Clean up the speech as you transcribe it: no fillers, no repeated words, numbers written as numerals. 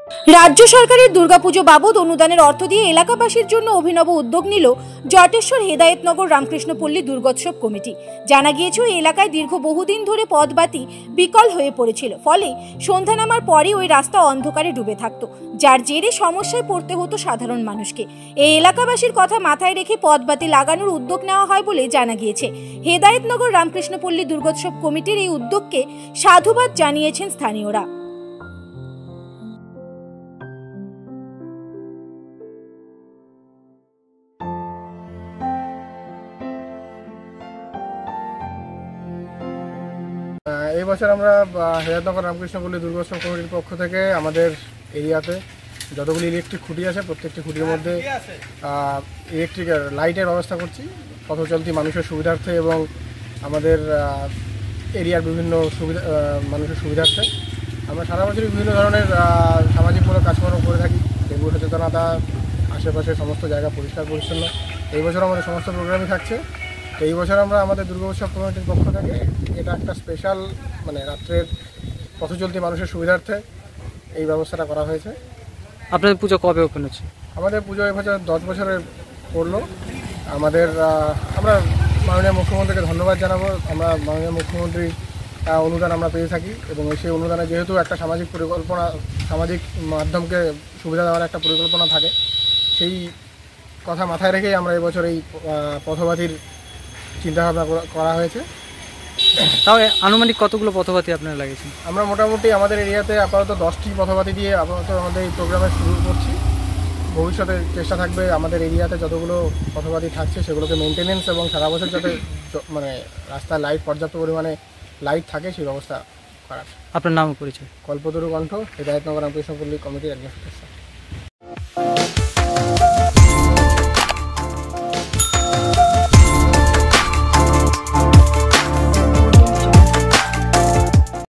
রাজ্য সরকারের দুর্গাপুজো বাবদ অনুদানের অর্থ দিয়ে এলাকাবাসীর জন্য অভিনব উদ্যোগ নিল জটেশ্বর হেদায়েতনগর রামকৃষ্ণপল্লী দুর্গোৎসব কমিটি। জানা গিয়েছে ওই এলাকায় দীর্ঘ বহুদিন ধরে পথবাতি বিকল হয়ে পড়েছিল, ফলে সন্ধ্যা নামার পরই ওই রাস্তা অন্ধকারে ডুবে থাকত, যার জেরে সমস্যায় পড়তে হতো সাধারণ মানুষকে। এই এলাকাবাসীর কথা মাথায় রেখে পথবাতি লাগানোর উদ্যোগ নেওয়া হয় বলে জানা গিয়েছে। হেদায়েতনগর রামকৃষ্ণপল্লী দুর্গোৎসব কমিটির এই উদ্যোগকে সাধুবাদ জানিয়েছেন স্থানীয়রা। এই বছর আমরা হেদায়েতনগর রামকৃষ্ণপল্লী দুর্গোৎসব কমিটির পক্ষ থেকে আমাদের এরিয়াতে যতগুলি ইলেকট্রিক খুঁটি আছে প্রত্যেকটি খুঁটির মধ্যে ইলেকট্রিক লাইটের ব্যবস্থা করছি পথচলতি মানুষের সুবিধার্থে এবং আমাদের এরিয়ার বিভিন্ন মানুষের সুবিধার্থে। আমরা সারা বছরই বিভিন্ন ধরনের সামাজিকমূলক কাজকর্ম করে থাকি। ডেঙ্গু সচেতনতা, আশেপাশের সমস্ত জায়গা পরিষ্কার পরিচ্ছন্ন, এই বছর আমাদের সমস্ত প্রোগ্রামই থাকছে। তো এই বছর আমরা আমাদের দুর্গোৎসব কমিটির পক্ষ থেকে এটা একটা স্পেশাল রাত্রের পথচলতি মানুষের সুবিধার্থে এই ব্যবস্থাটা করা হয়েছে। আপনাদের পুজো কবে ওপেন হচ্ছে? আমাদের পুজো এবছর 10 বছরের পড়লো। আমরা মাননীয় মুখ্যমন্ত্রীকে ধন্যবাদ জানাবো। আমরা মাননীয় মুখ্যমন্ত্রীর অনুদান আমরা পেয়ে থাকি এবং সেই অনুদানে যেহেতু একটা সামাজিক পরিকল্পনা, সামাজিক মাধ্যমকে সুবিধা দেওয়ার একটা পরিকল্পনা থাকে, সেই কথা মাথায় রেখেই আমরা এবছর এই পথবাতির চিন্তাভাবনা করা হয়েছে। তাও আনুমানিক কতগুলো পথবাতি আপনারা লাগিয়েছেন? আমরা মোটামুটি আমাদের এরিয়াতে আপাতত 10টি পথবাতি দিয়ে আপাতত আমাদের এই প্রোগ্রামে শুরু করছি। ভবিষ্যতে চেষ্টা থাকবে আমাদের এরিয়াতে যতগুলো পথবাতি থাকছে সেগুলোকে মেনটেনেন্স এবং সারা বছর যাতে রাস্তায় লাইট পর্যাপ্ত পরিমাণে লাইট থাকে সেই ব্যবস্থা করার। আপনার নাম পরিচয়? কল্পতরু কণ্ঠ, হেদায়েতনগর রামকৃষ্ণপল্লী কমিটির একজন সদস্য।